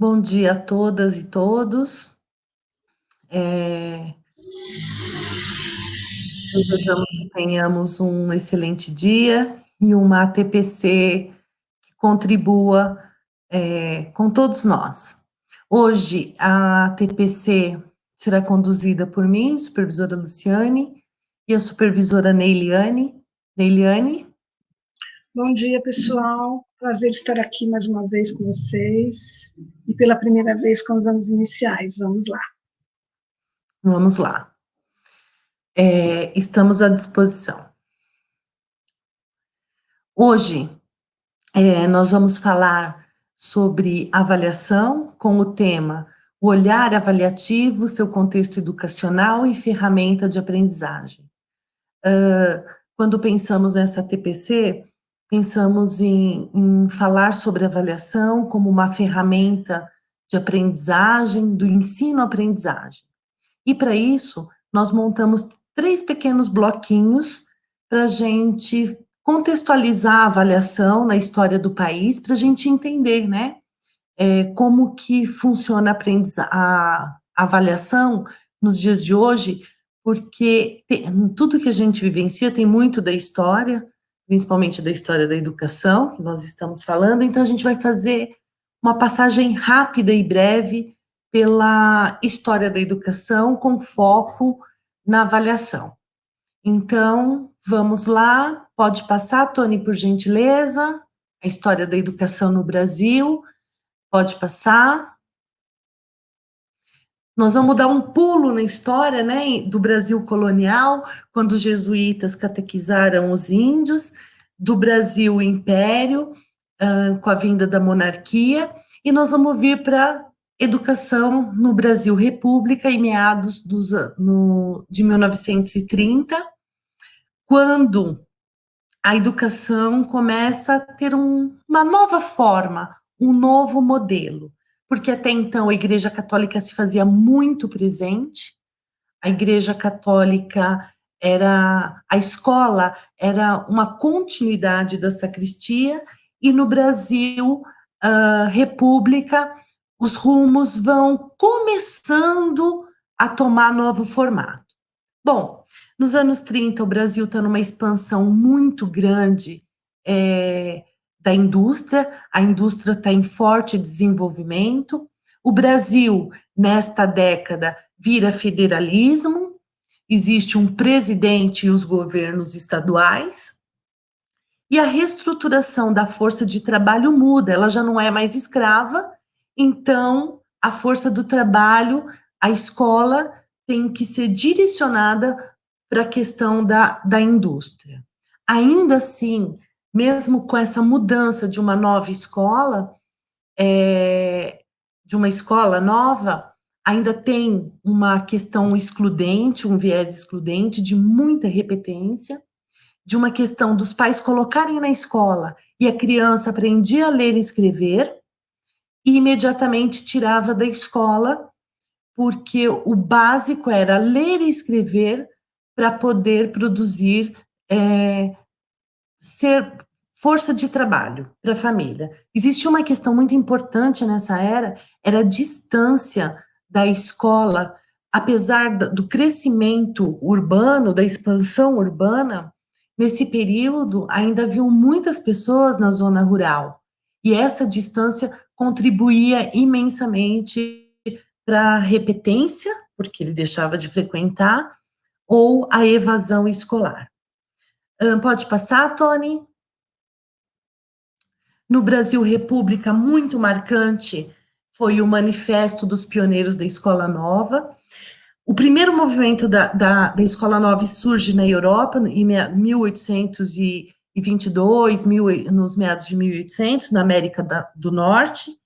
Bom dia a todas e todos. Desejamos que tenhamos um excelente dia e uma ATPC que contribua com todos nós. Hoje, a ATPC será conduzida por mim, supervisora Luciane, e a supervisora Neiliane. Neiliane, Bom dia, pessoal. Prazer estar aqui mais uma vez com vocês e pela primeira vez com os anos iniciais. Vamos lá. vamos lá. Estamos à disposição. Hoje, nós vamos falar sobre avaliação com o tema o olhar avaliativo, seu contexto educacional e ferramenta de aprendizagem. Quando pensamos nessa TPC, pensamos em falar sobre avaliação como uma ferramenta de aprendizagem, do ensino-aprendizagem. E para isso, nós montamos 3 pequenos bloquinhos para a gente contextualizar a avaliação na história do país, para a gente entender, né, como que funciona a avaliação nos dias de hoje, porque tudo que a gente vivencia tem muito da história, principalmente da história da educação, que nós estamos falando, então a gente vai fazer uma passagem rápida e breve pela história da educação, com foco na avaliação. Então, vamos lá, pode passar, Tony, por gentileza, a história da educação no Brasil, pode passar. Nós vamos dar um pulo na história, né, do Brasil colonial, quando os jesuítas catequizaram os índios, do Brasil Império, com a vinda da monarquia, e nós vamos vir para educação no Brasil República, em meados de 1930, quando a educação começa a ter uma nova forma, um novo modelo, porque até então a Igreja Católica se fazia muito presente, a Igreja Católica a escola era uma continuidade da sacristia, e no Brasil, República, os rumos vão começando a tomar novo formato. Bom, nos anos 30, o Brasil está numa expansão muito grande da indústria, a indústria está em forte desenvolvimento, o Brasil, nesta década, vira federalismo, existe um presidente e os governos estaduais, e a reestruturação da força de trabalho muda, ela já não é mais escrava, então a força do trabalho, a escola tem que ser direcionada para a questão da indústria. Ainda assim, mesmo com essa mudança de uma nova escola, de uma escola nova, ainda tem uma questão excludente, um viés excludente de muita repetência, de uma questão dos pais colocarem na escola e a criança aprendia a ler e escrever e imediatamente tirava da escola, porque o básico era ler e escrever para poder produzir, ser força de trabalho para a família. Existia uma questão muito importante nessa era a distância da escola, apesar do crescimento urbano, da expansão urbana, nesse período ainda haviam muitas pessoas na zona rural, e essa distância contribuía imensamente para a repetência, porque ele deixava de frequentar, ou a evasão escolar. Pode passar, Tony? No Brasil República, muito marcante foi o Manifesto dos Pioneiros da Escola Nova. O primeiro movimento da Escola Nova surge na Europa, em 1822, nos meados de 1800, na América do Norte,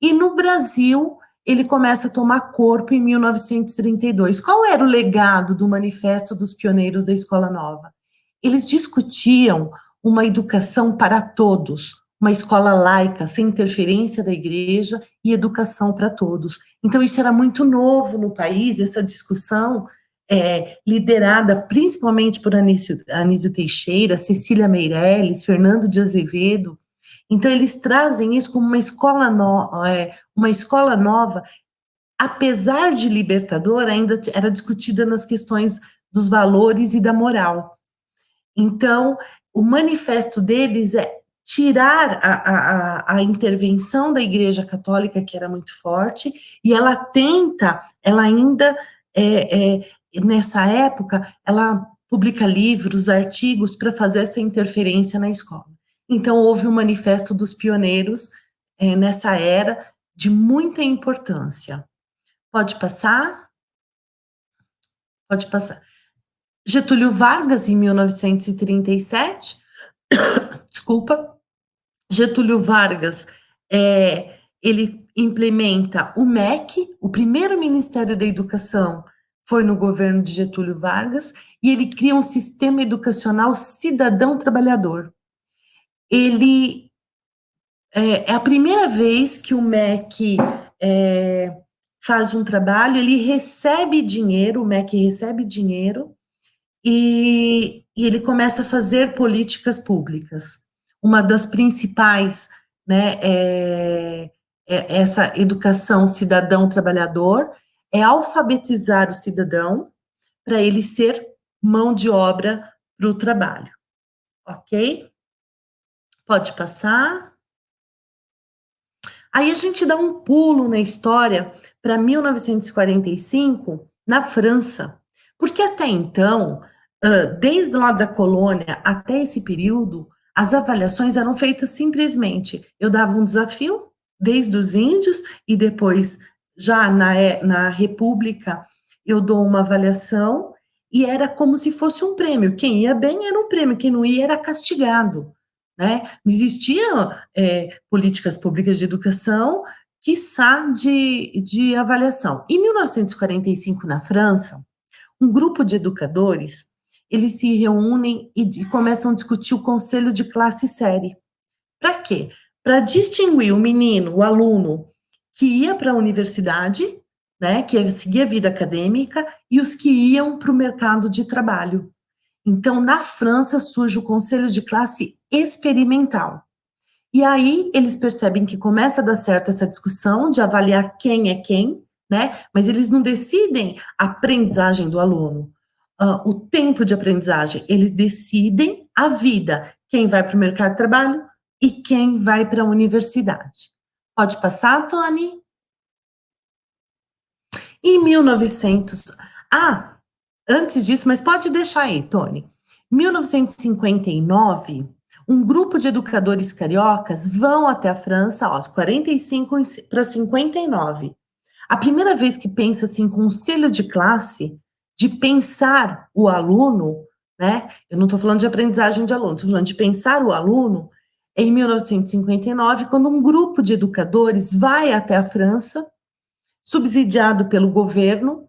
e no Brasil ele começa a tomar corpo em 1932. Qual era o legado do Manifesto dos Pioneiros da Escola Nova? Eles discutiam uma educação para todos, uma escola laica, sem interferência da igreja, e educação para todos. Então, isso era muito novo no país, essa discussão, liderada principalmente por Anísio Teixeira, Cecília Meirelles, Fernando de Azevedo, Então, eles trazem isso como uma escola nova, apesar de libertadora, ainda era discutida nas questões dos valores e da moral. Então, o manifesto deles é tirar a intervenção da Igreja Católica, que era muito forte, e ela ainda, nessa época, ela publica livros, artigos para fazer essa interferência na escola. Então, houve um manifesto dos pioneiros nessa era de muita importância. Pode passar? Pode passar. Getúlio Vargas, em 1937, desculpa, Getúlio Vargas, ele implementa o MEC, o primeiro Ministério da Educação foi no governo de Getúlio Vargas, e ele cria um sistema educacional cidadão trabalhador. Ele é a primeira vez que o MEC faz um trabalho, ele recebe dinheiro, o MEC recebe dinheiro, e ele começa a fazer políticas públicas. Uma das principais, né, essa educação cidadão-trabalhador, é alfabetizar o cidadão para ele ser mão de obra para o trabalho. Ok? Pode passar. Aí a gente dá um pulo na história para 1945, na França, porque até então, desde lá da colônia até esse período, as avaliações eram feitas simplesmente, eu dava um desafio, desde os índios, e depois, já na República, eu dou uma avaliação, e era como se fosse um prêmio, quem ia bem era um prêmio, quem não ia era castigado, né? Não existiam políticas públicas de educação, quiçá de avaliação. Em 1945, na França, um grupo de educadores, eles se reúnem e começam a discutir o conselho de classe série. Para quê? Para distinguir o menino, o aluno, que ia para a universidade, né, que ia seguir a vida acadêmica, e os que iam para o mercado de trabalho. Então, na França, surge o conselho de classe experimental. E aí, eles percebem que começa a dar certo essa discussão de avaliar quem é quem, né? Mas eles não decidem a aprendizagem do aluno, o tempo de aprendizagem, eles decidem a vida, quem vai para o mercado de trabalho e quem vai para a universidade. Pode passar, Tony? Em 1900... antes disso, mas pode deixar aí, Tony. Em 1959, um grupo de educadores cariocas vão até a França, 45 para 59. A primeira vez que pensa assim, conselho de classe, de pensar o aluno, né? Eu não estou falando de aprendizagem de aluno, estou falando de pensar o aluno, é em 1959, quando um grupo de educadores vai até a França, subsidiado pelo governo,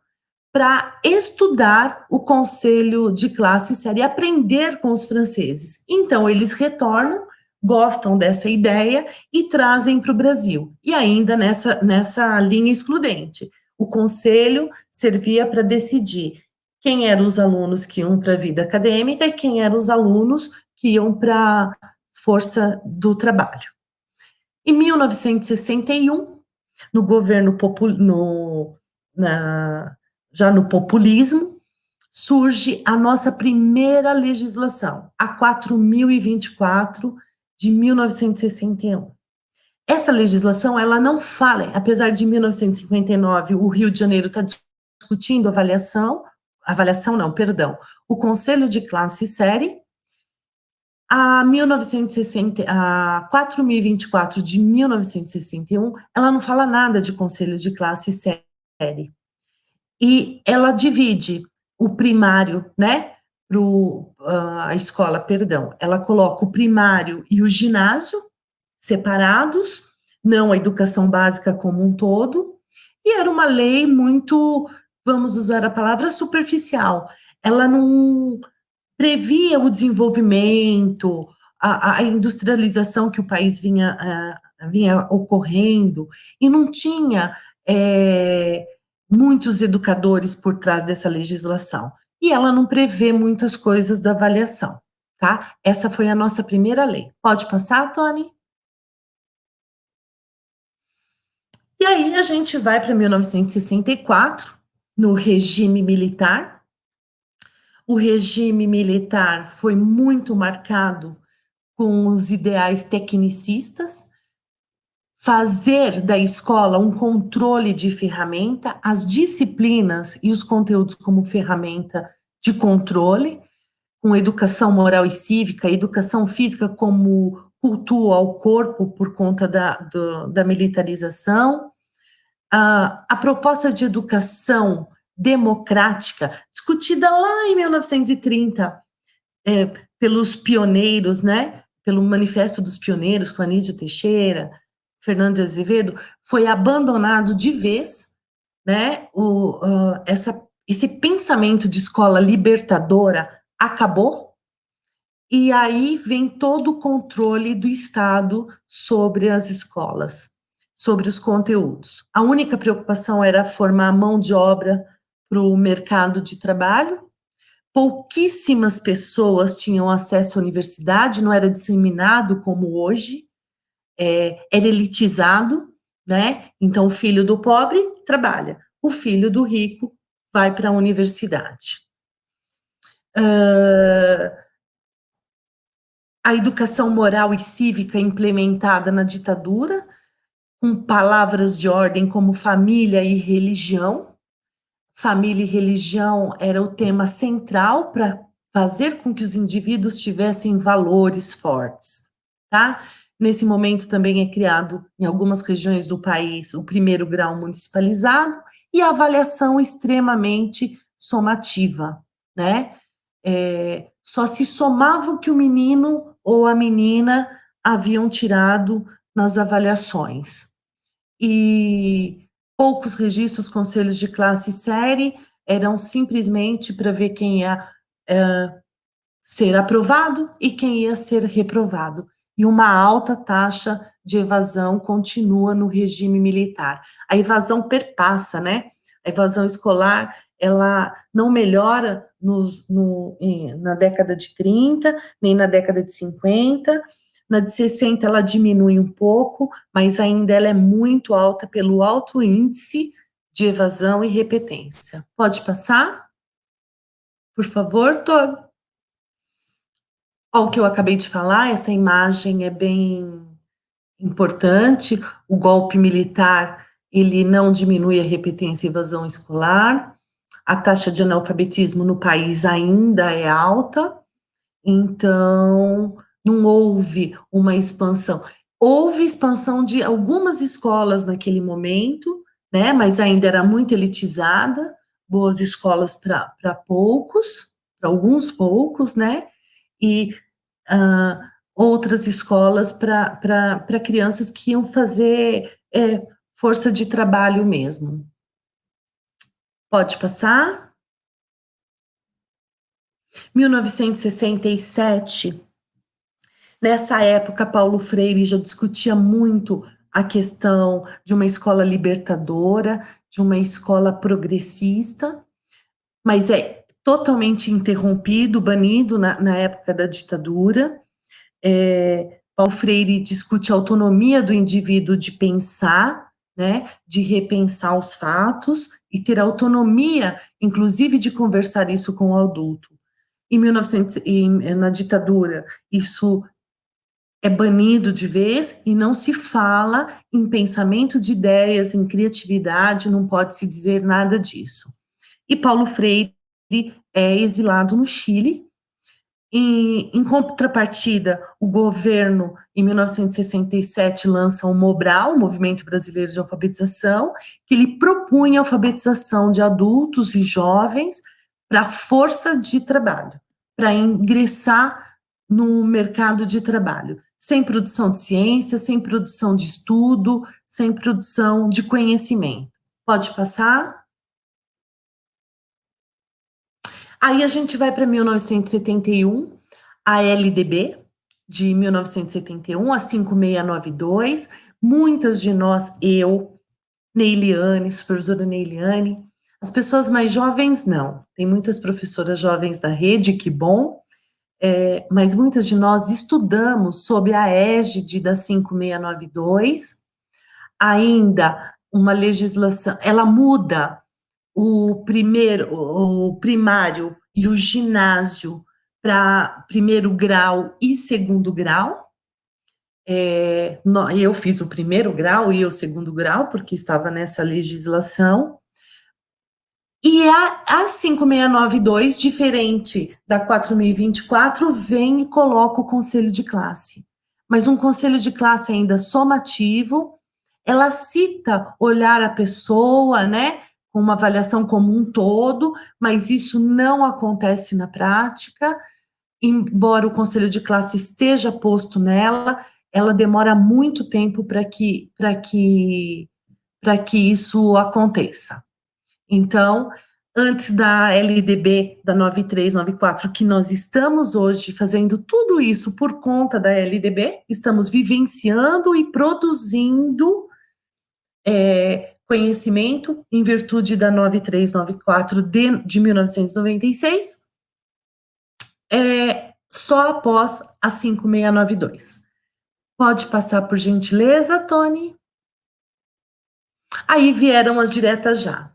para estudar o conselho de classe série, aprender com os franceses. Então, eles retornam, gostam dessa ideia e trazem para o Brasil. E ainda nessa linha excludente. O conselho servia para decidir quem eram os alunos que iam para a vida acadêmica e quem eram os alunos que iam para a força do trabalho. Em 1961, no governo já no populismo, surge a nossa primeira legislação, a 4.024 de 1961. Essa legislação, ela não fala, apesar de 1959, o Rio de Janeiro está discutindo o Conselho de Classe e Série, a 4.024 de 1961, ela não fala nada de Conselho de Classe e Série. E ela divide o primário, né, a escola, perdão, ela coloca o primário e o ginásio separados, não a educação básica como um todo, e era uma lei muito, vamos usar a palavra, superficial. Ela não previa o desenvolvimento, a industrialização que o país vinha ocorrendo, e não tinha muitos educadores por trás dessa legislação. E ela não prevê muitas coisas da avaliação, tá? Essa foi a nossa primeira lei. Pode passar, Tony? aí a gente vai para 1964, no regime militar. O regime militar foi muito marcado com os ideais tecnicistas, fazer da escola um controle de ferramenta, as disciplinas e os conteúdos como ferramenta de controle, com educação moral e cívica, educação física como culto ao corpo por conta da militarização, a proposta de educação democrática, discutida lá em 1930, pelos pioneiros, né, pelo Manifesto dos Pioneiros, com Anísio Teixeira, Fernando de Azevedo, foi abandonado de vez, né, esse pensamento de escola libertadora acabou, e aí vem todo o controle do Estado sobre as escolas, sobre os conteúdos. A única preocupação era formar mão de obra para o mercado de trabalho. Pouquíssimas pessoas tinham acesso à universidade, não era disseminado como hoje, era elitizado, né? Então, o filho do pobre trabalha, o filho do rico vai para a universidade. A educação moral e cívica implementada na ditadura, com palavras de ordem como família e religião. Família e religião era o tema central para fazer com que os indivíduos tivessem valores fortes, tá? Nesse momento também é criado, em algumas regiões do país, o primeiro grau municipalizado e a avaliação extremamente somativa, né? Só se somava o que o menino ou a menina haviam tirado nas avaliações. E poucos registros, conselhos de classe e série, eram simplesmente para ver quem ia ser aprovado e quem ia ser reprovado. E uma alta taxa de evasão continua no regime militar. A evasão perpassa, né? A evasão escolar, ela não melhora na década de 30, nem na década de 50, na de 60 ela diminui um pouco, mas ainda ela é muito alta pelo alto índice de evasão e repetência. Pode passar? Por favor, o que eu acabei de falar, essa imagem é bem importante. O golpe militar, ele não diminui a repetência e evasão escolar. A taxa de analfabetismo no país ainda é alta, então não houve uma expansão. Houve expansão de algumas escolas naquele momento, né, mas ainda era muito elitizada, boas escolas para poucos, para alguns poucos, né, e outras escolas para crianças que iam fazer força de trabalho mesmo. Pode passar? 1967, nessa época, Paulo Freire já discutia muito a questão de uma escola libertadora, de uma escola progressista, mas é totalmente interrompido, banido na época da ditadura. Paulo Freire discute a autonomia do indivíduo de pensar, né, de repensar os fatos e ter autonomia, inclusive, de conversar isso com o adulto. Na ditadura, isso é banido de vez e não se fala em pensamento de ideias, em criatividade, não pode se dizer nada disso. E Paulo Freire é exilado no Chile. Em contrapartida, o governo, em 1967, lança o MOBRAL, o Movimento Brasileiro de Alfabetização, que ele propunha a alfabetização de adultos e jovens para força de trabalho, para ingressar no mercado de trabalho, sem produção de ciência, sem produção de estudo, sem produção de conhecimento. Pode passar? Aí a gente vai para 1971, a LDB, de 1971, a 5692, muitas de nós, eu, Neiliane, supervisora Neiliane, as pessoas mais jovens não, tem muitas professoras jovens da rede, que bom, mas muitas de nós estudamos sob a égide da 5692, ainda uma legislação, ela muda o primário e o ginásio para primeiro grau e segundo grau. Eu fiz o primeiro grau e o segundo grau, porque estava nessa legislação. E a 5692, diferente da 4024, vem e coloca o conselho de classe. Mas um conselho de classe ainda somativo, ela cita olhar a pessoa, né, com uma avaliação como um todo, mas isso não acontece na prática. Embora o conselho de classe esteja posto nela, ela demora muito tempo para que isso aconteça. Então, antes da LDB, da 9394, que nós estamos hoje fazendo tudo isso por conta da LDB, estamos vivenciando e produzindo conhecimento em virtude da 9394 de 1996, só após a 5692. Pode passar, por gentileza, Tony? Aí vieram as diretas já.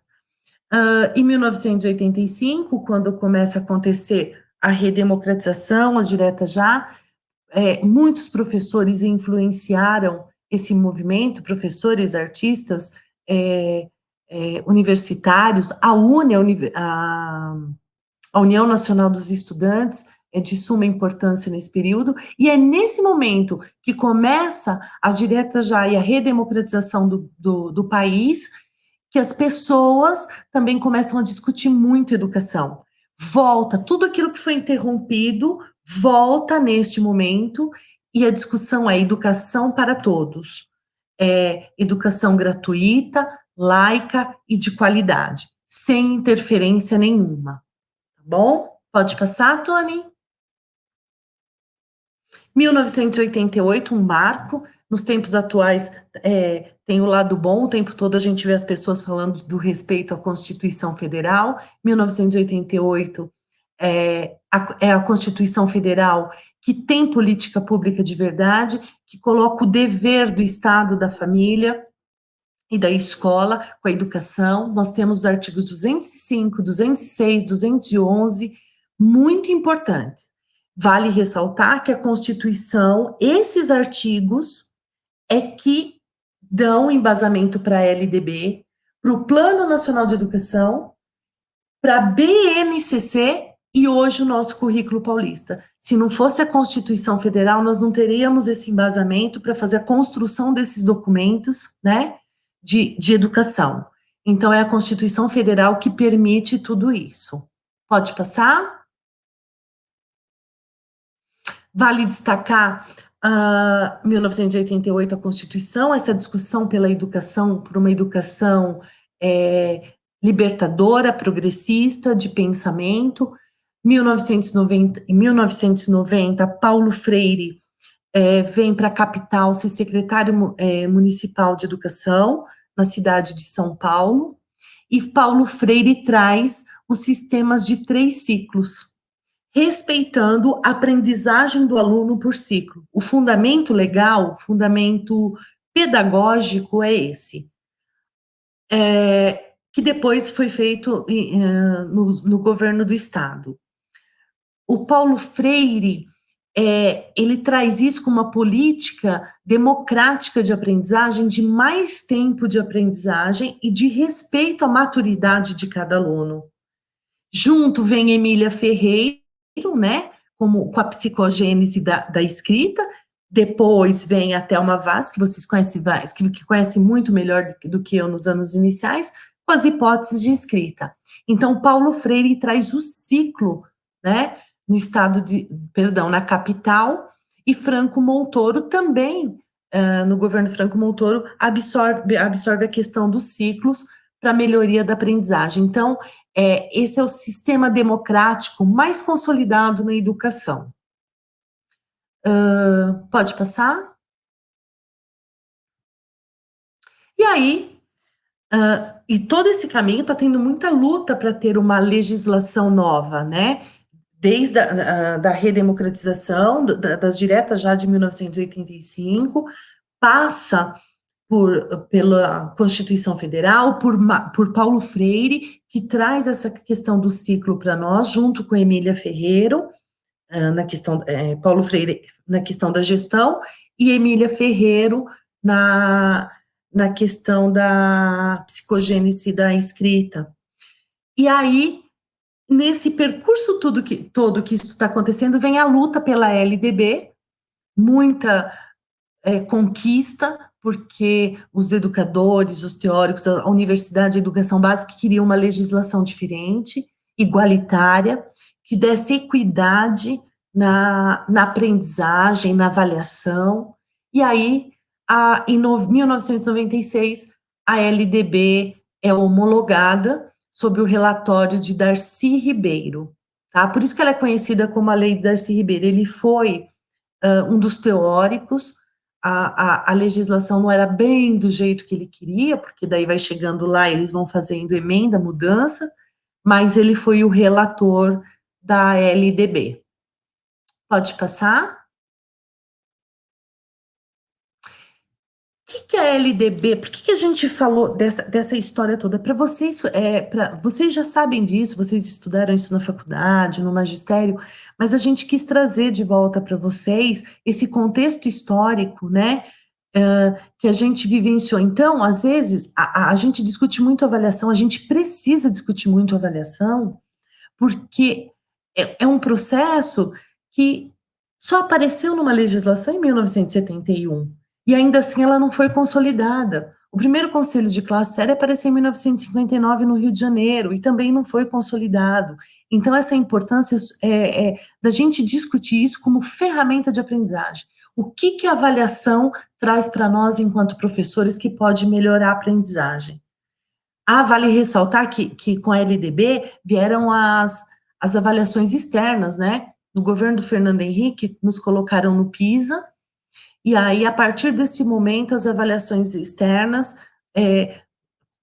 Em 1985, quando começa a acontecer a redemocratização, a direta já, muitos professores influenciaram esse movimento, professores, artistas, universitários, a União Nacional dos Estudantes é de suma importância nesse período, e é nesse momento que começa as diretas já e a redemocratização do país, que as pessoas também começam a discutir muito educação. Volta, tudo aquilo que foi interrompido, volta neste momento, e a discussão é educação para todos. Educação gratuita, laica e de qualidade, sem interferência nenhuma. Tá bom? Pode passar, Tony? 1988, um marco. Nos tempos atuais, tem o lado bom, o tempo todo a gente vê as pessoas falando do respeito à Constituição Federal. 1988 é a Constituição Federal que tem política pública de verdade, que coloca o dever do Estado, da família e da escola com a educação. Nós temos os artigos 205, 206, 211, muito importantes. Vale ressaltar que a Constituição, esses artigos, que dão embasamento para a LDB, para o Plano Nacional de Educação, para a BNCC e hoje o nosso currículo paulista. Se não fosse a Constituição Federal, nós não teríamos esse embasamento para fazer a construção desses documentos, né, de educação. Então, é a Constituição Federal que permite tudo isso. Pode passar? Vale destacar 1988, a Constituição, essa discussão pela educação, por uma educação libertadora, progressista, de pensamento. 1990, Paulo Freire vem para a capital ser secretário municipal de educação, na cidade de São Paulo, e Paulo Freire traz os sistemas de 3 ciclos, respeitando a aprendizagem do aluno por ciclo. O fundamento legal, o fundamento pedagógico é esse, que depois foi feito no governo do Estado. O Paulo Freire, ele traz isso como uma política democrática de aprendizagem, de mais tempo de aprendizagem e de respeito à maturidade de cada aluno. Junto vem Emília Ferreira, né, com a psicogênese da escrita. Depois vem a Thelma Vaz, que vocês conhecem, que conhece muito melhor do que eu nos anos iniciais, com as hipóteses de escrita. Então, Paulo Freire traz o ciclo, né, na capital, e Franco Montoro também, no governo Franco Montoro, absorve a questão dos ciclos para melhoria da aprendizagem. Então, esse é o sistema democrático mais consolidado na educação. Pode passar? E aí, e todo esse caminho está tendo muita luta para ter uma legislação nova, né? Desde da redemocratização, das diretas já de 1985, passa pela Constituição Federal, por Paulo Freire, que traz essa questão do ciclo para nós, junto com Emília Ferreiro, na questão, Paulo Freire na questão da gestão, e Emília Ferreiro na questão da psicogênese da escrita. E aí, nesse percurso todo que isso está acontecendo, vem a luta pela LDB, muita conquista, porque os educadores, os teóricos, a Universidade de Educação Básica queriam uma legislação diferente, igualitária, que desse equidade na aprendizagem, na avaliação. E aí, em 1996, a LDB é homologada sob o relatório de Darcy Ribeiro. Tá? Por isso que ela é conhecida como a Lei de Darcy Ribeiro. Ele foi um dos teóricos. A legislação não era bem do jeito que ele queria, porque daí vai chegando lá, eles vão fazendo emenda, mudança, mas ele foi o relator da LDB. Pode passar? O que é a LDB? Por que a gente falou dessa história toda? Para vocês, vocês já sabem disso, vocês estudaram isso na faculdade, no magistério, mas a gente quis trazer de volta para vocês esse contexto histórico, né, que a gente vivenciou. Então, às vezes, a gente discute muito avaliação, a gente precisa discutir muito avaliação, porque é um processo que só apareceu numa legislação em 1971, e ainda assim ela não foi consolidada. O primeiro conselho de classe séria apareceu em 1959 no Rio de Janeiro, e também não foi consolidado. Então, essa importância da gente discutir isso como ferramenta de aprendizagem. O que a avaliação traz para nós, enquanto professores, que pode melhorar a aprendizagem? Vale ressaltar que com a LDB vieram as avaliações externas, né? No governo do Fernando Henrique, nos colocaram no PISA, e aí, a partir desse momento, as avaliações externas,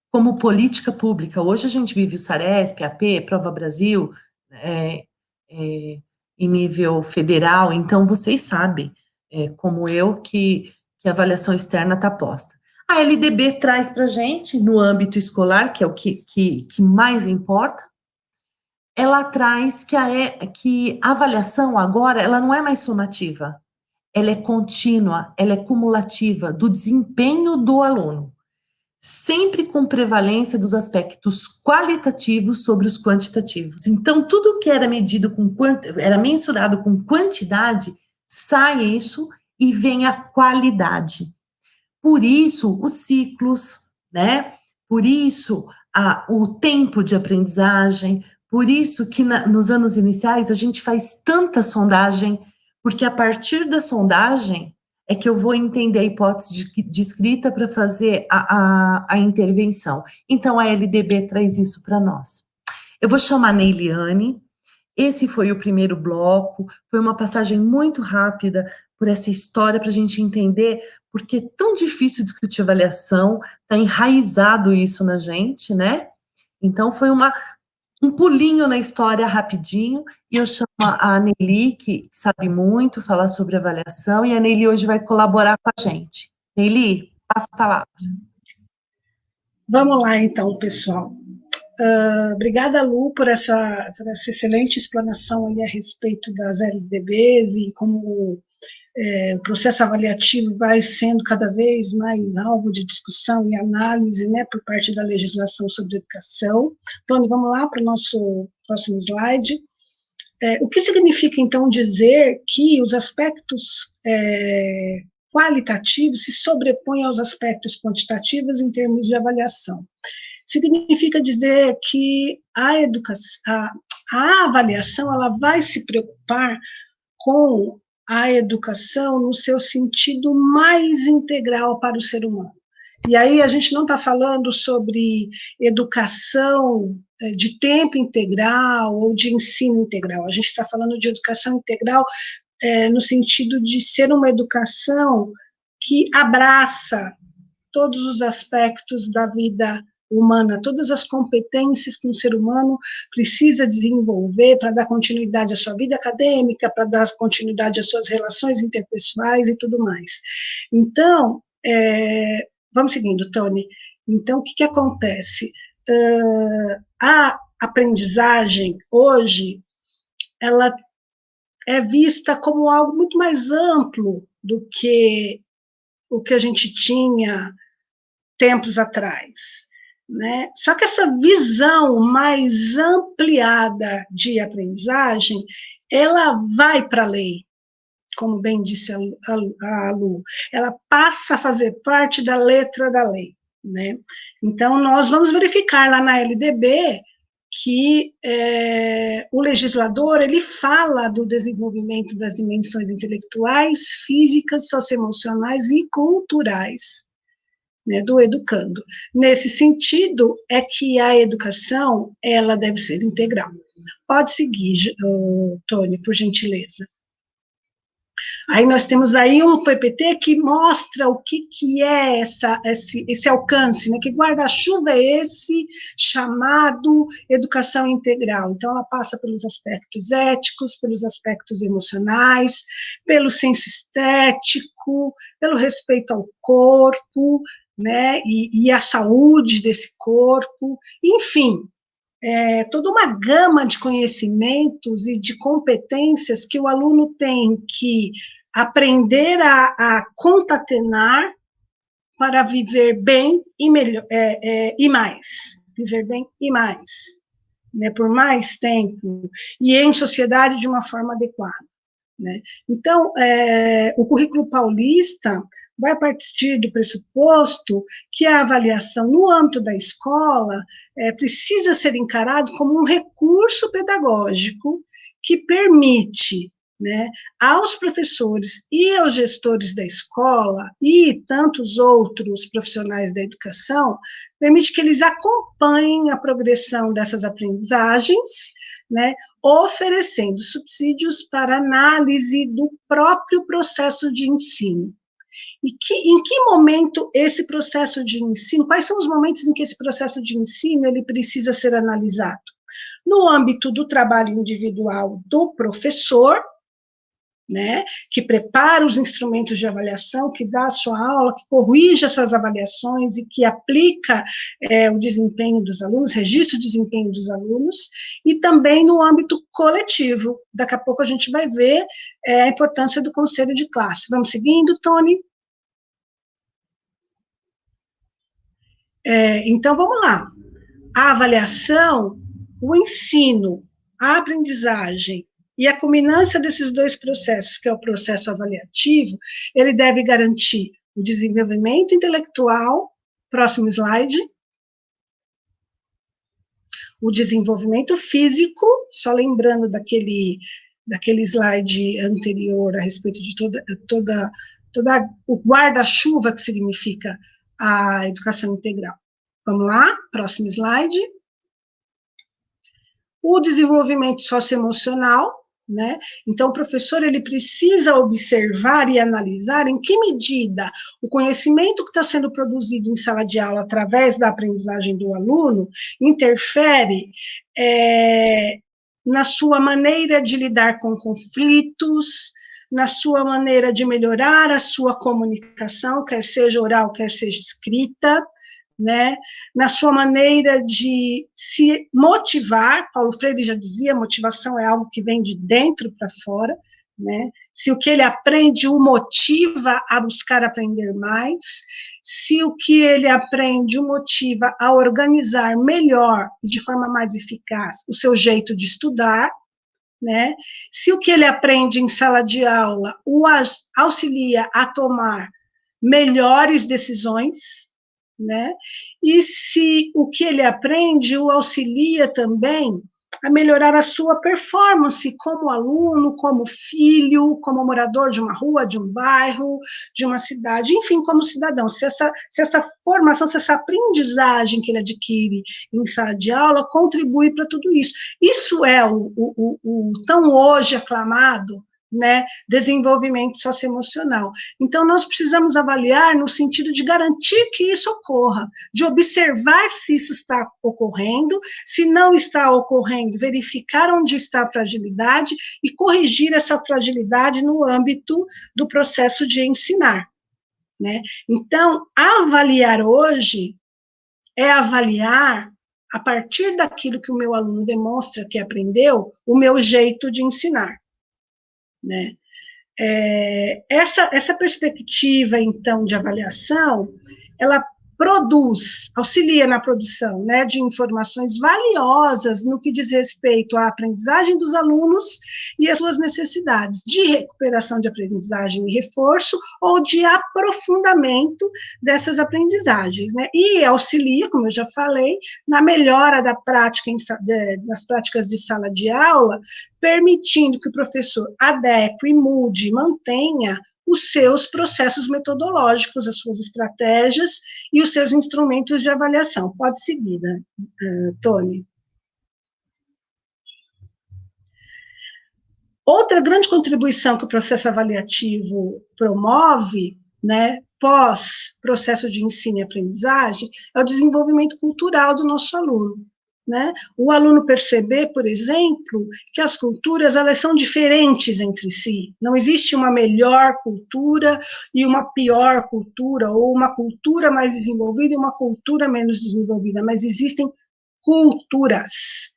como política pública. Hoje a gente vive o SARESP, AP, Prova Brasil, em nível federal, então vocês sabem, como eu, que a avaliação externa está posta. A LDB traz para a gente, no âmbito escolar, que é o que mais importa, ela traz que a avaliação agora, ela não é mais sumativa, ela é contínua, ela é cumulativa do desempenho do aluno, sempre com prevalência dos aspectos qualitativos sobre os quantitativos. Então, tudo que era medido era mensurado com quantidade, sai isso e vem a qualidade. Por isso, os ciclos, né? Por isso, o tempo de aprendizagem, por isso que nos anos iniciais a gente faz tanta sondagem, porque a partir da sondagem é que eu vou entender a hipótese de escrita para fazer a intervenção. Então, a LDB traz isso para nós. Eu vou chamar a Neiliane. Esse foi o primeiro bloco, foi uma passagem muito rápida por essa história, para a gente entender porque é tão difícil discutir avaliação, está enraizado isso na gente, né? Então, foi um pulinho na história rapidinho, e eu chamo a Neili, que sabe muito falar sobre avaliação, e a Neili hoje vai colaborar com a gente. Neili, passa a palavra. Vamos lá, então, pessoal. Obrigada, Lu, por essa excelente explanação aí a respeito das LDBs e como o processo avaliativo vai sendo cada vez mais alvo de discussão e análise, né, por parte da legislação sobre educação. Tony, vamos lá para o nosso próximo slide. O que significa, então, dizer que os aspectos qualitativos se sobrepõem aos aspectos quantitativos em termos de avaliação? Significa dizer que a avaliação ela vai se preocupar com a educação no seu sentido mais integral para o ser humano. E aí a gente não está falando sobre educação de tempo integral ou de ensino integral, a gente está falando de educação integral no sentido de ser uma educação que abraça todos os aspectos da vida humana, todas as competências que um ser humano precisa desenvolver para dar continuidade à sua vida acadêmica, para dar continuidade às suas relações interpessoais e tudo mais. Então, vamos seguindo, Tony. Então, o que acontece? A aprendizagem, hoje, ela é vista como algo muito mais amplo do que o que a gente tinha tempos atrás, né? Só que essa visão mais ampliada de ela vai para a lei, como bem disse a Lu, ela passa a fazer parte da letra da lei, né? Então, nós vamos verificar lá na LDB que o legislador, ele fala do desenvolvimento das dimensões intelectuais, físicas, socioemocionais e culturais, né, do educando. Nesse sentido, é que a educação, ela deve ser integral. Pode seguir, Tony, por gentileza. Aí nós temos aí um PPT que mostra o que é esse alcance, né? Que guarda-chuva é esse chamado educação integral. Então, ela passa pelos aspectos éticos, pelos aspectos emocionais, pelo senso estético, pelo respeito ao corpo, né? E a saúde desse corpo, enfim, toda uma gama de conhecimentos e de competências que o aluno tem que aprender a concatenar para viver bem e melhor, e mais, viver bem e mais, né, por mais tempo, e em sociedade de uma forma adequada, né? Então, o currículo paulista vai partir do pressuposto que a avaliação no âmbito da escola precisa ser encarado como um recurso pedagógico que permite, né, aos professores e aos gestores da escola e tantos outros profissionais da educação, permite que eles acompanhem a progressão dessas aprendizagens, né, oferecendo subsídios para análise do próprio processo de ensino. E em que momento esse processo de ensino, quais são os momentos em que esse processo de ensino ele precisa ser analisado? No âmbito do trabalho individual do professor, né, que prepara os instrumentos de avaliação, que dá a sua aula, que corrige essas avaliações e que aplica o desempenho dos alunos, registra o desempenho dos alunos, e também no âmbito coletivo. Daqui a pouco a gente vai ver a importância do conselho de classe. Vamos seguindo, Tony? Então, vamos lá. A avaliação, o ensino, a aprendizagem e a culminância desses dois processos, que é o processo avaliativo, ele deve garantir o desenvolvimento intelectual, próximo slide, o desenvolvimento físico, só lembrando daquele slide anterior a respeito de toda o guarda-chuva que significa a educação integral. Vamos lá, próximo slide. O desenvolvimento socioemocional, né? Então, o professor ele precisa observar e analisar em que medida o conhecimento que está sendo produzido em sala de aula através da aprendizagem do aluno interfere na sua maneira de lidar com conflitos, na sua maneira de melhorar a sua comunicação, quer seja oral, quer seja escrita, né, na sua maneira de se motivar. Paulo Freire já dizia, motivação é algo que vem de dentro para fora, né, se o que ele aprende o motiva a buscar aprender mais, se o que ele aprende o motiva a organizar melhor e de forma mais eficaz o seu jeito de estudar, né, se o que ele aprende em sala de aula o auxilia a tomar melhores decisões, né? E se o que ele aprende o auxilia também a melhorar a sua performance como aluno, como filho, como morador de uma rua, de um bairro, de uma cidade, enfim, como cidadão. Se essa formação, se essa aprendizagem que ele adquire em sala de aula contribui para tudo isso. Isso é o tão hoje aclamado, né, desenvolvimento socioemocional. Então, nós precisamos avaliar no sentido de garantir que isso ocorra, de observar se isso está ocorrendo, se não está ocorrendo, verificar onde está a fragilidade e corrigir essa fragilidade no âmbito do processo de ensinar. né? Então, avaliar hoje é avaliar, a partir daquilo que o meu aluno demonstra que aprendeu, o meu jeito de ensinar, né? Essa perspectiva, então, de avaliação, ela auxilia na produção, né, de informações valiosas no que diz respeito à aprendizagem dos alunos e às suas necessidades de recuperação de aprendizagem e reforço ou de aprofundamento dessas aprendizagens, né, e auxilia, como eu já falei, na melhora da prática, das práticas de sala de aula, permitindo que o professor adeque, mude, mantenha os seus processos metodológicos, as suas estratégias e os seus instrumentos de avaliação. Pode seguir, né, Tony? Outra grande contribuição que o processo avaliativo promove, né, pós processo de ensino e aprendizagem, é o desenvolvimento cultural do nosso aluno. Né? O aluno perceber, por exemplo, que as culturas elas são diferentes entre si. Não existe uma melhor cultura e uma pior cultura, ou uma cultura mais desenvolvida e uma cultura menos desenvolvida, mas existem culturas.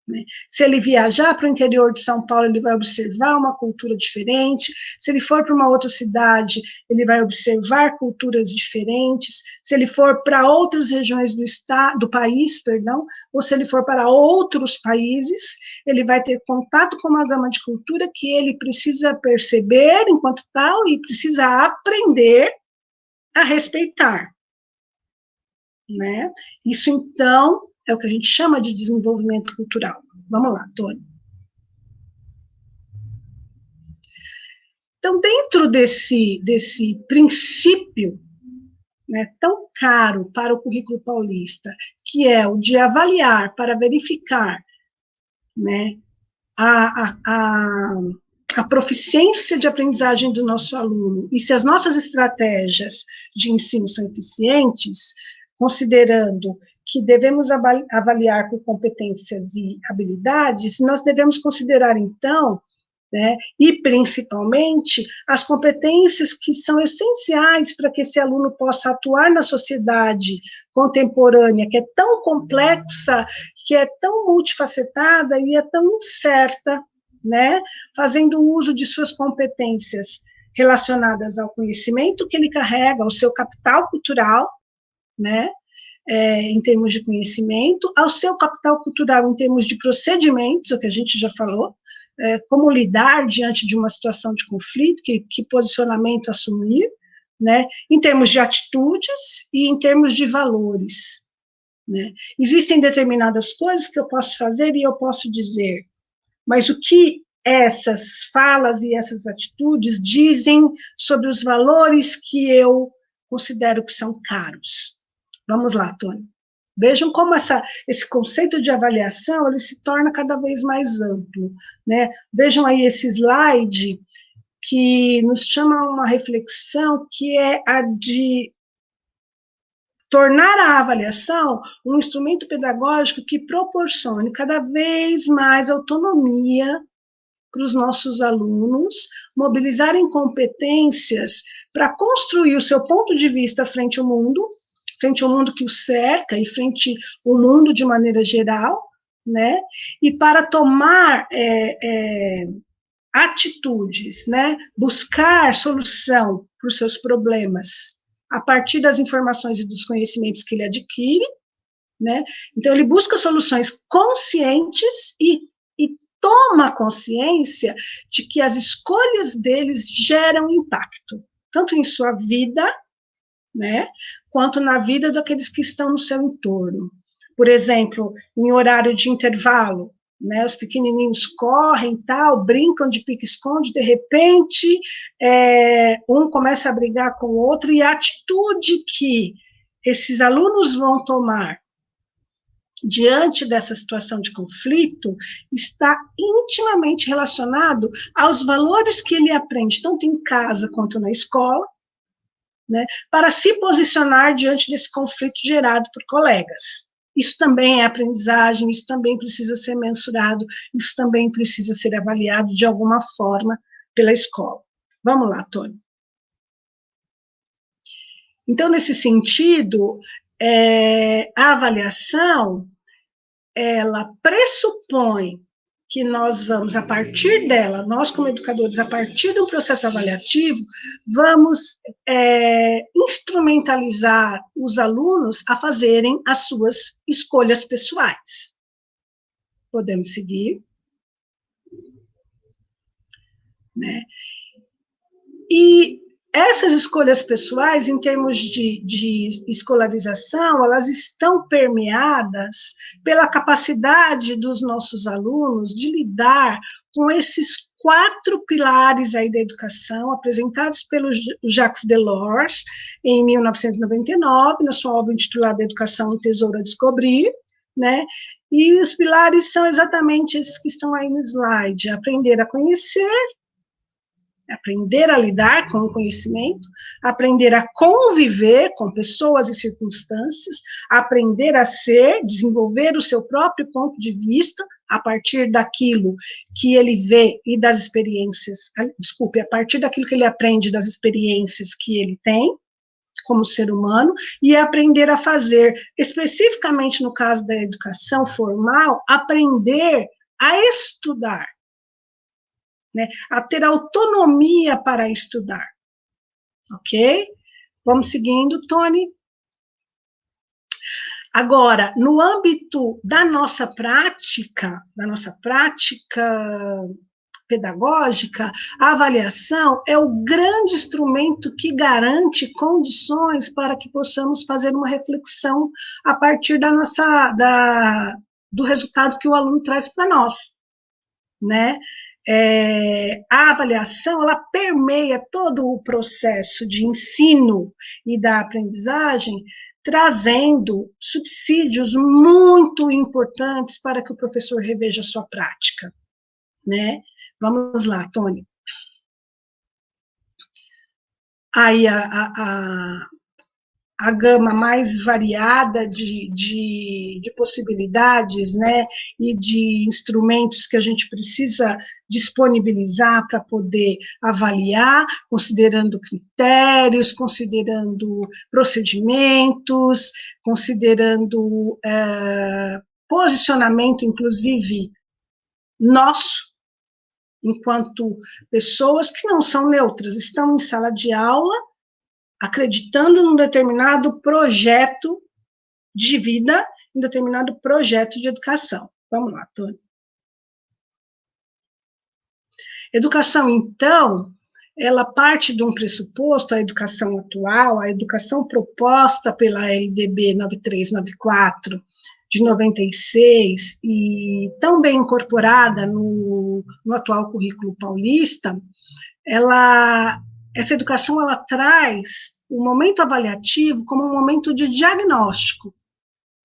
Né? Se ele viajar para o interior de São Paulo, ele vai observar uma cultura diferente. Se ele for para uma outra cidade, ele vai observar culturas diferentes. Se ele for para outras regiões do país, perdão, ou se ele for para outros países, ele vai ter contato com uma gama de cultura que ele precisa perceber enquanto tal e precisa aprender a respeitar. Né? Isso, então, é o que a gente chama de desenvolvimento cultural. Vamos lá, Tony. Então, dentro desse princípio, né, tão caro para o currículo paulista, que é o de avaliar para verificar, né, a proficiência de aprendizagem do nosso aluno e se as nossas estratégias de ensino são eficientes, considerando que devemos avaliar por competências e habilidades, nós devemos considerar, então, né, e principalmente, as competências que são essenciais para que esse aluno possa atuar na sociedade contemporânea, que é tão complexa, que é tão multifacetada e é tão incerta, né, fazendo uso de suas competências relacionadas ao conhecimento que ele carrega, ao seu capital cultural, né, em termos de conhecimento, ao seu capital cultural em termos de procedimentos, o que a gente já falou, como lidar diante de uma situação de conflito, que posicionamento assumir, né, em termos de atitudes e em termos de valores. Né. Existem determinadas coisas que eu posso fazer e eu posso dizer, mas o que essas falas e essas atitudes dizem sobre os valores que eu considero que são caros? Vamos lá, Tony. Vejam como esse conceito de avaliação ele se torna cada vez mais amplo. Né? Vejam aí esse slide que nos chama a uma reflexão que é a de tornar a avaliação um instrumento pedagógico que proporcione cada vez mais autonomia para os nossos alunos, mobilizarem competências para construir o seu ponto de vista frente ao mundo que o cerca e frente ao mundo de maneira geral, né? E para tomar atitudes, né? Buscar solução para os seus problemas a partir das informações e dos conhecimentos que ele adquire, né? Então ele busca soluções conscientes e toma consciência de que as escolhas deles geram impacto, tanto em sua vida, né, quanto na vida daqueles que estão no seu entorno. Por exemplo, em horário de intervalo, né, os pequenininhos correm, tal, brincam de pique-esconde, de repente, um começa a brigar com o outro, e a atitude que esses alunos vão tomar diante dessa situação de conflito está intimamente relacionado aos valores que ele aprende, tanto em casa quanto na escola, né, para se posicionar diante desse conflito gerado por colegas. Isso também é aprendizagem, isso também precisa ser mensurado, isso também precisa ser avaliado de alguma forma pela escola. Vamos lá, Tony. Então, nesse sentido, a avaliação, ela pressupõe que nós vamos, a partir dela, nós como educadores, a partir do processo avaliativo, vamos instrumentalizar os alunos a fazerem as suas escolhas pessoais. Podemos seguir? Né? E essas escolhas pessoais, em termos de escolarização, elas estão permeadas pela capacidade dos nossos alunos de lidar com esses 4 pilares aí da educação, apresentados pelo Jacques Delors, em 1999, na sua obra intitulada Educação, um Tesouro a Descobrir, né? E os pilares são exatamente esses que estão aí no slide: aprender a conhecer, aprender a lidar com o conhecimento, aprender a conviver com pessoas e circunstâncias, aprender a ser, desenvolver o seu próprio ponto de vista a partir daquilo que ele vê e das experiências, a partir daquilo que ele aprende das experiências que ele tem como ser humano, e aprender a fazer, especificamente no caso da educação formal, aprender a estudar, né, a ter autonomia para estudar, ok? Vamos seguindo, Tony. Agora, no âmbito da nossa prática pedagógica, a avaliação é o grande instrumento que garante condições para que possamos fazer uma reflexão a partir do resultado que o aluno traz para nós, né? A avaliação, ela permeia todo o processo de ensino e da aprendizagem, trazendo subsídios muito importantes para que o professor reveja a sua prática, né? Vamos lá, Tony. Aí a gama mais variada de possibilidades, né, e de instrumentos que a gente precisa disponibilizar para poder avaliar, considerando critérios, considerando procedimentos, considerando posicionamento, inclusive, nosso, enquanto pessoas que não são neutras, estão em sala de aula, acreditando num determinado projeto de vida, em determinado projeto de educação. Vamos lá, Tony. Educação, então, ela parte de um pressuposto, a educação atual, a educação proposta pela LDB 9394, de 96, e tão bem incorporada no atual currículo paulista, essa educação, ela traz o momento avaliativo como um momento de diagnóstico,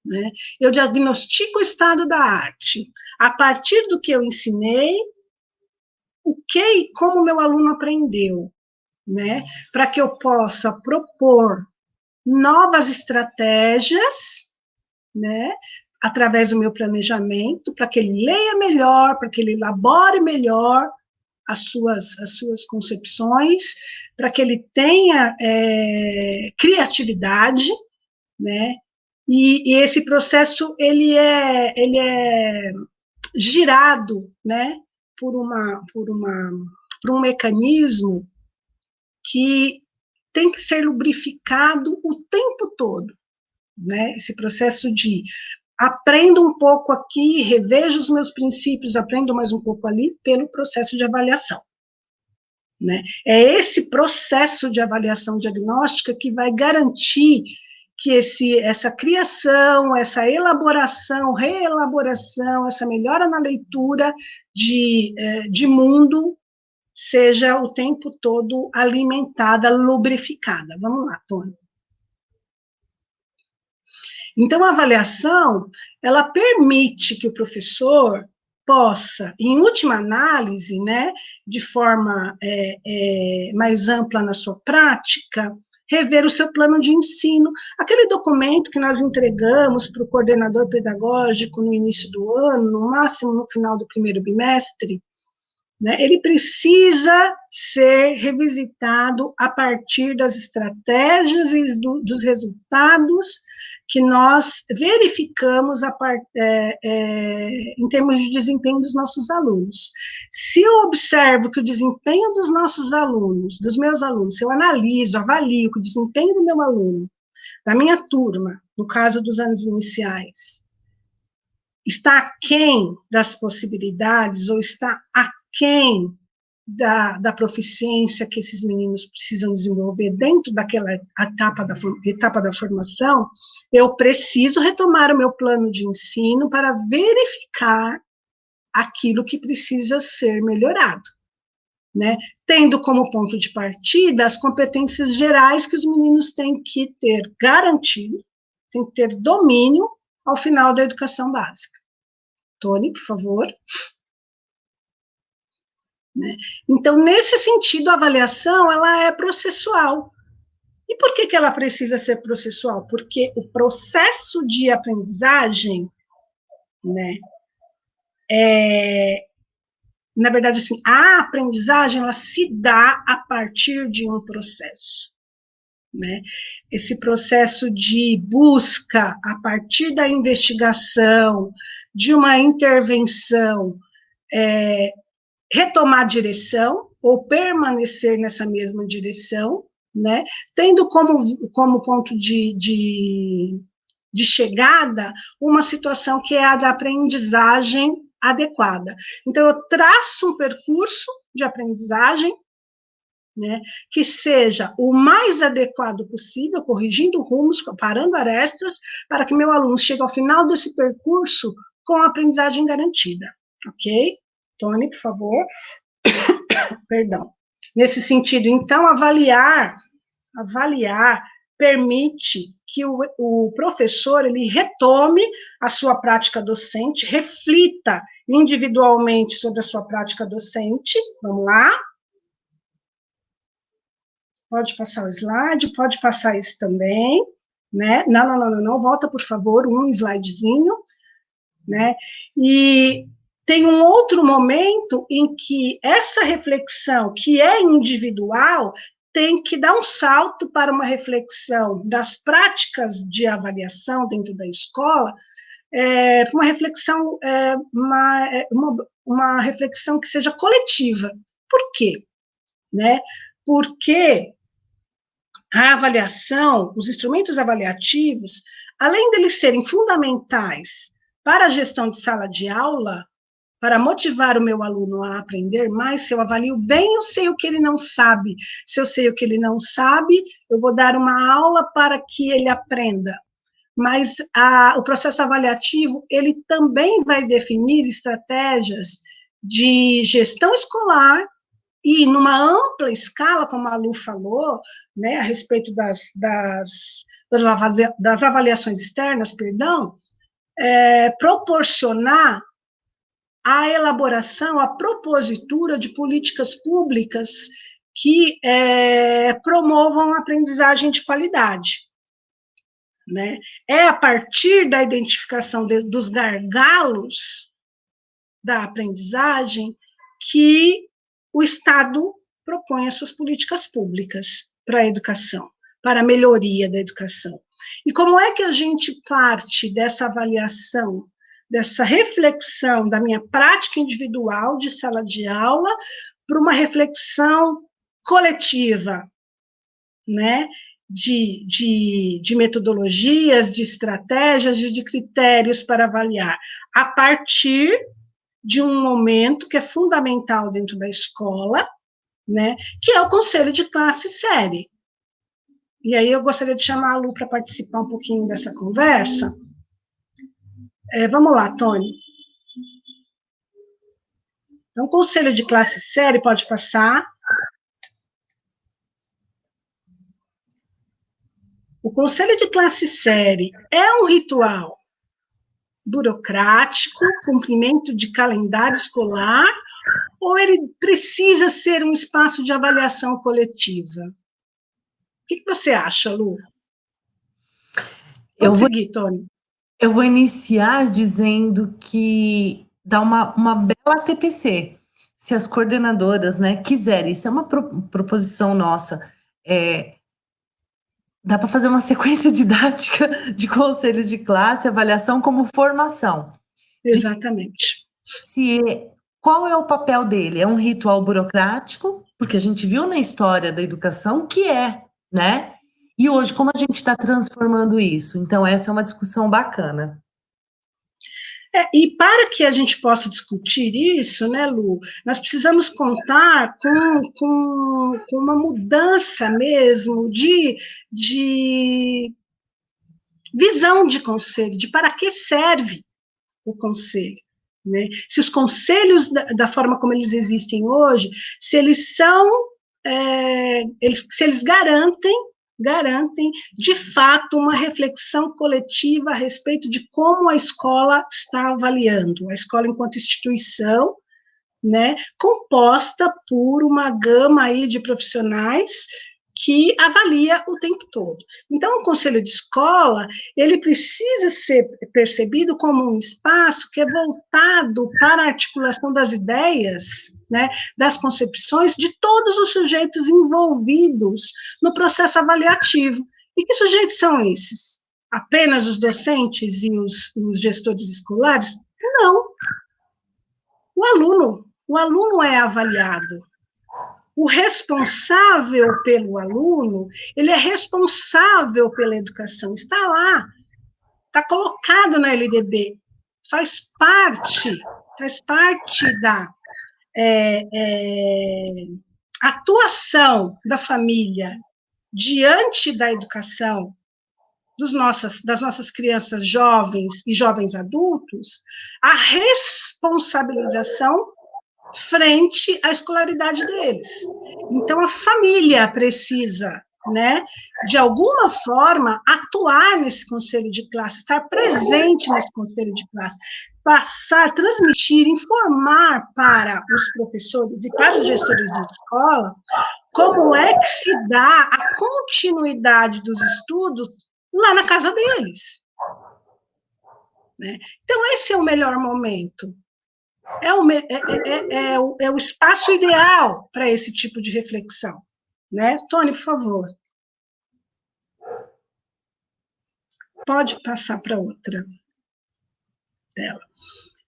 né? Eu diagnostico o estado da arte, a partir do que eu ensinei, o que e como meu aluno aprendeu, né? Para que eu possa propor novas estratégias, né? Através do meu planejamento, para que ele leia melhor, para que ele elabore melhor as suas concepções, para que ele tenha criatividade, né? E esse processo ele é girado, né? Por um mecanismo que tem que ser lubrificado o tempo todo, né? Esse processo de aprendo um pouco aqui, revejo os meus princípios, aprendo mais um pouco ali, pelo processo de avaliação, né? É esse processo de avaliação diagnóstica que vai garantir que essa criação, essa elaboração, reelaboração, essa melhora na leitura de mundo seja o tempo todo alimentada, lubrificada. Vamos lá, Tony. Então, a avaliação, ela permite que o professor possa, em última análise, né, de forma mais ampla na sua prática, rever o seu plano de ensino. Aquele documento que nós entregamos para o coordenador pedagógico no início do ano, no máximo no final do primeiro bimestre, né? Ele precisa ser revisitado a partir das estratégias e dos resultados que nós verificamos em termos de desempenho dos nossos alunos. Se eu observo que o desempenho dos nossos alunos, dos meus alunos, se eu analiso, avalio que o desempenho do meu aluno, da minha turma, no caso dos anos iniciais, está aquém das possibilidades ou está aquém da proficiência que esses meninos precisam desenvolver dentro daquela etapa da formação, eu preciso retomar o meu plano de ensino para verificar aquilo que precisa ser melhorado, né? Tendo como ponto de partida as competências gerais que os meninos têm que ter garantido, têm que ter domínio ao final da educação básica. Tony, por favor. Né? Então, nesse sentido, a avaliação ela é processual. E por que ela precisa ser processual? Porque o processo de aprendizagem, né, na verdade, assim, a aprendizagem ela se dá a partir de um processo. Né? Esse processo de busca a partir da investigação, de uma intervenção, retomar a direção ou permanecer nessa mesma direção, né? Tendo como ponto de chegada uma situação que é a da aprendizagem adequada. Então, eu traço um percurso de aprendizagem, né, que seja o mais adequado possível, corrigindo rumos, parando arestas, para que meu aluno chegue ao final desse percurso com a aprendizagem garantida, ok? Tony, por favor. Perdão. Nesse sentido, então, avaliar permite que o professor ele retome a sua prática docente, reflita individualmente sobre a sua prática docente. Vamos lá. Pode passar o slide, pode passar esse também, né? Não, volta, por favor, um slidezinho, né? E tem um outro momento em que essa reflexão, que é individual, tem que dar um salto para uma reflexão das práticas de avaliação dentro da escola, uma reflexão, uma reflexão que seja coletiva. Por quê? Né? Porque a avaliação, os instrumentos avaliativos, além deles serem fundamentais para a gestão de sala de aula, para motivar o meu aluno a aprender mais, se eu avalio bem, eu sei o que ele não sabe. Se eu sei o que ele não sabe, eu vou dar uma aula para que ele aprenda. Mas o processo avaliativo, ele também vai definir estratégias de gestão escolar e numa ampla escala, como a Lu falou, né, a respeito das avaliações externas, proporcionar a elaboração, a propositura de políticas públicas que promovam a aprendizagem de qualidade. Né? É a partir da identificação dos gargalos da aprendizagem que o Estado propõe as suas políticas públicas para a educação, para a melhoria da educação. E como é que a gente parte dessa avaliação, dessa reflexão da minha prática individual de sala de aula para uma reflexão coletiva, né? De metodologias, de estratégias, de critérios para avaliar, a partir de um momento que é fundamental dentro da escola, né, que é o conselho de classe série. E aí eu gostaria de chamar a Lu para participar um pouquinho dessa conversa. Vamos lá, Tony. Então, o conselho de classe série pode passar. O conselho de classe série é um ritual burocrático, cumprimento de calendário escolar, ou ele precisa ser um espaço de avaliação coletiva? O que você acha, Lu? Pode seguir, Tony. Eu vou iniciar dizendo que dá uma bela TPC. se as coordenadoras, né, quiserem, isso é uma proposição nossa, dá para fazer uma sequência didática de conselhos de classe, avaliação como formação. Exatamente. Qual é o papel dele? É um ritual burocrático, porque a gente viu na história da educação que é, né? E hoje, como a gente está transformando isso? Então, essa é uma discussão bacana. E para que a gente possa discutir isso, né, Lu, nós precisamos contar com uma mudança mesmo de visão de conselho, de para que serve o conselho. Né? Se os conselhos, da forma como eles existem hoje, se eles são, se eles garantem, de fato, uma reflexão coletiva a respeito de como a escola está avaliando, a escola enquanto instituição, né, composta por uma gama aí de profissionais que avalia o tempo todo. Então, o conselho de escola, ele precisa ser percebido como um espaço que é voltado para a articulação das ideias, né, das concepções de todos os sujeitos envolvidos no processo avaliativo. E que sujeitos são esses? Apenas os docentes e os gestores escolares? Não. O aluno é avaliado. O responsável pelo aluno, ele é responsável pela educação, está lá, está colocado na LDB, faz parte da atuação da família diante da educação das nossas crianças jovens e jovens adultos, a responsabilização frente à escolaridade deles. Então, a família precisa, né, de alguma forma, atuar nesse conselho de classe, estar presente nesse conselho de classe, passar, transmitir, informar para os professores e para os gestores de escola como é que se dá a continuidade dos estudos lá na casa deles. Né? Então, esse é o melhor momento. É o espaço ideal para esse tipo de reflexão. Né? Tony, por favor. Pode passar para outra tela.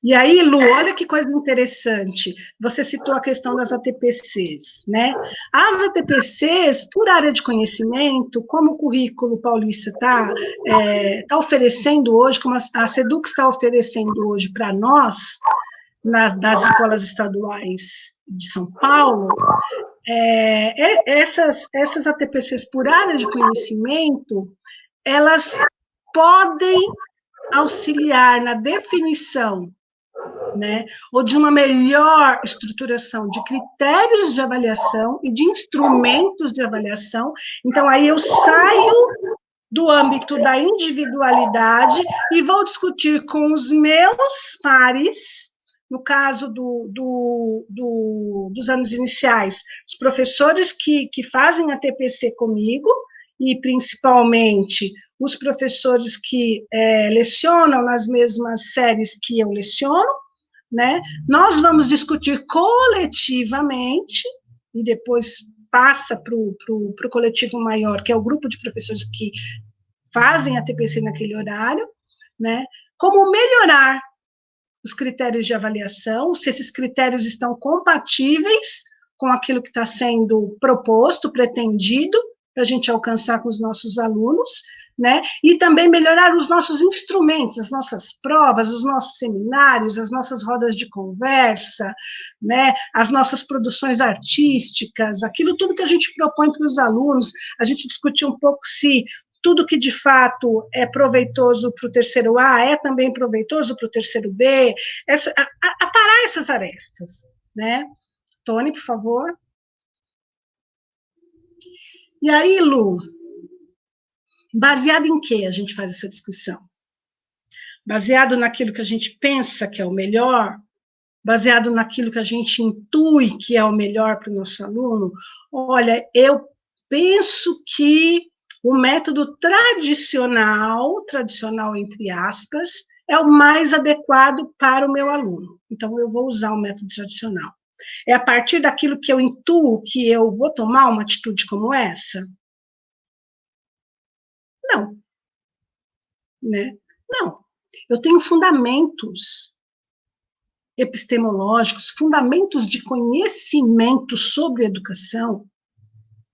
E aí, Lu, olha que coisa interessante. Você citou a questão das ATPCs, né? As ATPCs, por área de conhecimento, como o currículo paulista está oferecendo hoje, como a SEDUC está oferecendo hoje para nós, das escolas estaduais de São Paulo, essas ATPCs por área de conhecimento, elas podem auxiliar na definição, né, ou de uma melhor estruturação de critérios de avaliação e de instrumentos de avaliação. Então, aí eu saio do âmbito da individualidade e vou discutir com os meus pares, no caso dos anos iniciais, os professores que fazem a TPC comigo, e principalmente os professores que lecionam nas mesmas séries que eu leciono, né? Nós vamos discutir coletivamente, e depois passa para o coletivo maior, que é o grupo de professores que fazem a TPC naquele horário, né? Como melhorar os critérios de avaliação, se esses critérios estão compatíveis com aquilo que está sendo proposto, pretendido, para a gente alcançar com os nossos alunos, né? E também melhorar os nossos instrumentos, as nossas provas, os nossos seminários, as nossas rodas de conversa, né? As nossas produções artísticas, aquilo tudo que a gente propõe para os alunos. A gente discutiu um pouco se tudo que de fato é proveitoso para o terceiro A é também proveitoso para o terceiro B, aparar essas arestas, né? Tony, por favor. E aí, Lu, baseado em que a gente faz essa discussão? Baseado naquilo que a gente pensa que é o melhor? Baseado naquilo que a gente intui que é o melhor para o nosso aluno? Olha, eu penso que o método tradicional entre aspas, é o mais adequado para o meu aluno. Então, eu vou usar o método tradicional. É a partir daquilo que eu intuo que eu vou tomar uma atitude como essa? Não, né? Não. Eu tenho fundamentos epistemológicos, fundamentos de conhecimento sobre educação,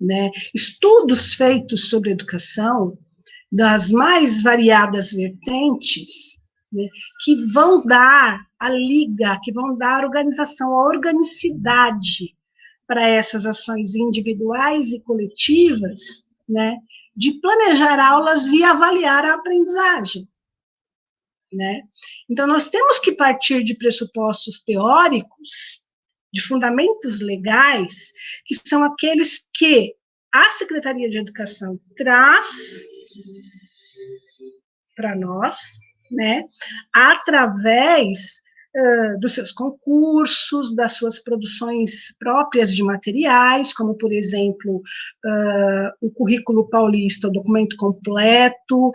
né? Estudos feitos sobre educação, das mais variadas vertentes, né, que vão dar a liga, que vão dar organização, a organicidade para essas ações individuais e coletivas, né, de planejar aulas e avaliar a aprendizagem. Né? Então, nós temos que partir de pressupostos teóricos, de fundamentos legais, que são aqueles que a Secretaria de Educação traz para nós, né, através dos seus concursos, das suas produções próprias de materiais, como, por exemplo, o currículo paulista, o documento completo,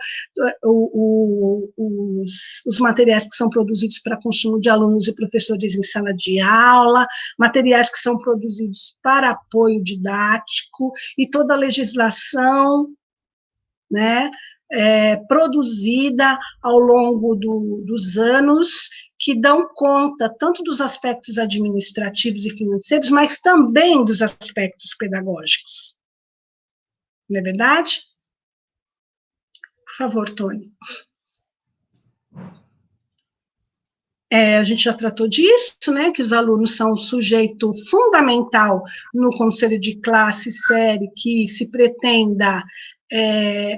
os materiais que são produzidos para consumo de alunos e professores em sala de aula, materiais que são produzidos para apoio didático, e toda a legislação, né, produzida ao longo dos anos, que dão conta tanto dos aspectos administrativos e financeiros, mas também dos aspectos pedagógicos. Não é verdade? Por favor, Tony. A gente já tratou disso, né, que os alunos são um sujeito fundamental no conselho de classe série, que se pretenda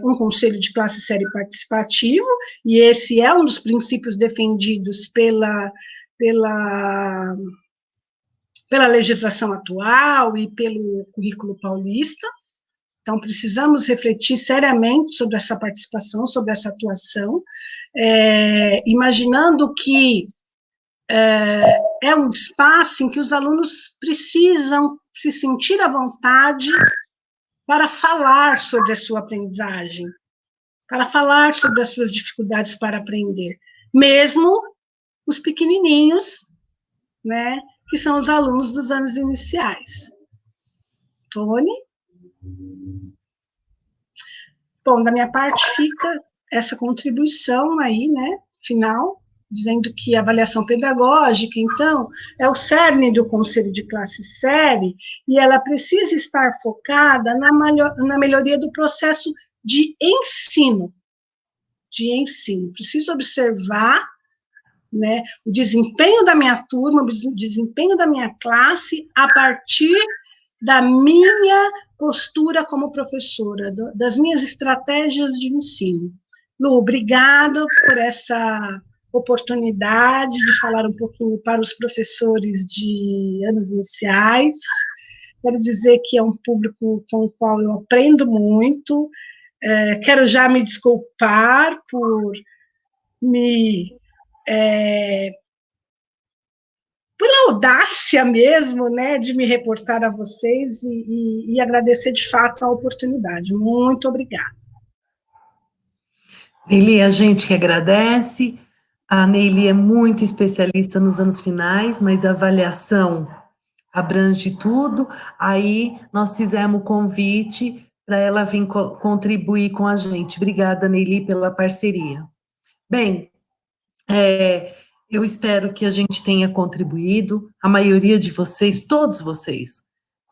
um conselho de classe série participativo, e esse é um dos princípios defendidos pela legislação atual e pelo currículo paulista. Então, precisamos refletir seriamente sobre essa participação, sobre essa atuação, imaginando que é um espaço em que os alunos precisam se sentir à vontade para falar sobre a sua aprendizagem, para falar sobre as suas dificuldades para aprender, mesmo os pequenininhos, né, que são os alunos dos anos iniciais. Tony? Bom, da minha parte fica essa contribuição aí, né, final, dizendo que a avaliação pedagógica, então, é o cerne do conselho de classe série, e ela precisa estar focada na melhoria do processo de ensino. Preciso observar, né, o desempenho da minha turma, o desempenho da minha classe, a partir da minha postura como professora, das minhas estratégias de ensino. Lu, obrigada por essa oportunidade de falar um pouquinho para os professores de anos iniciais. Quero dizer que é um público com o qual eu aprendo muito. Quero já me desculpar por audácia mesmo, né, de me reportar a vocês e agradecer de fato a oportunidade. Muito obrigada. Neili, a gente que agradece. A Neili é muito especialista nos anos finais, mas a avaliação abrange tudo. Aí nós fizemos o convite para ela vir contribuir com a gente. Obrigada, Neili, pela parceria. Bem, eu espero que a gente tenha contribuído. A maioria de vocês, todos vocês,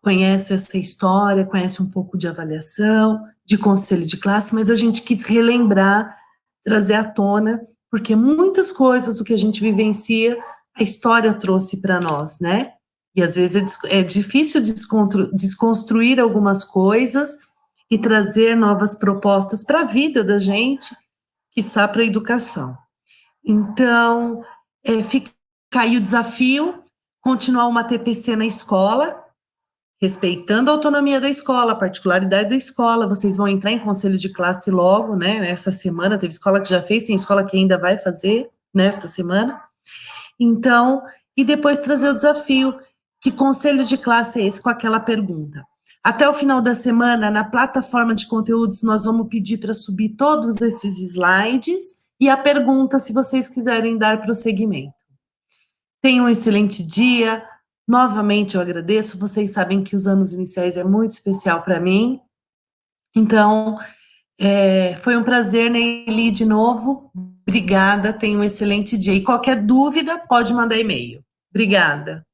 conhece essa história, conhece um pouco de avaliação, de conselho de classe, mas a gente quis relembrar, trazer à tona, porque muitas coisas do que a gente vivencia, a história trouxe para nós, né? E às vezes é difícil desconstruir algumas coisas e trazer novas propostas para a vida da gente, quiçá para a educação. Então, fica aí o desafio, continuar uma TPC na escola, respeitando a autonomia da escola, a particularidade da escola. Vocês vão entrar em conselho de classe logo, né, nessa semana. Teve escola que já fez, tem escola que ainda vai fazer nesta semana. Então, e depois trazer o desafio, que conselho de classe é esse, com aquela pergunta. Até o final da semana, na plataforma de conteúdos, nós vamos pedir para subir todos esses slides e a pergunta, se vocês quiserem dar prosseguimento. Tenham um excelente dia, Novamente eu agradeço, vocês sabem que os anos iniciais é muito especial para mim, então foi um prazer, Neili, de novo, obrigada, tenha um excelente dia, e qualquer dúvida pode mandar e-mail. Obrigada.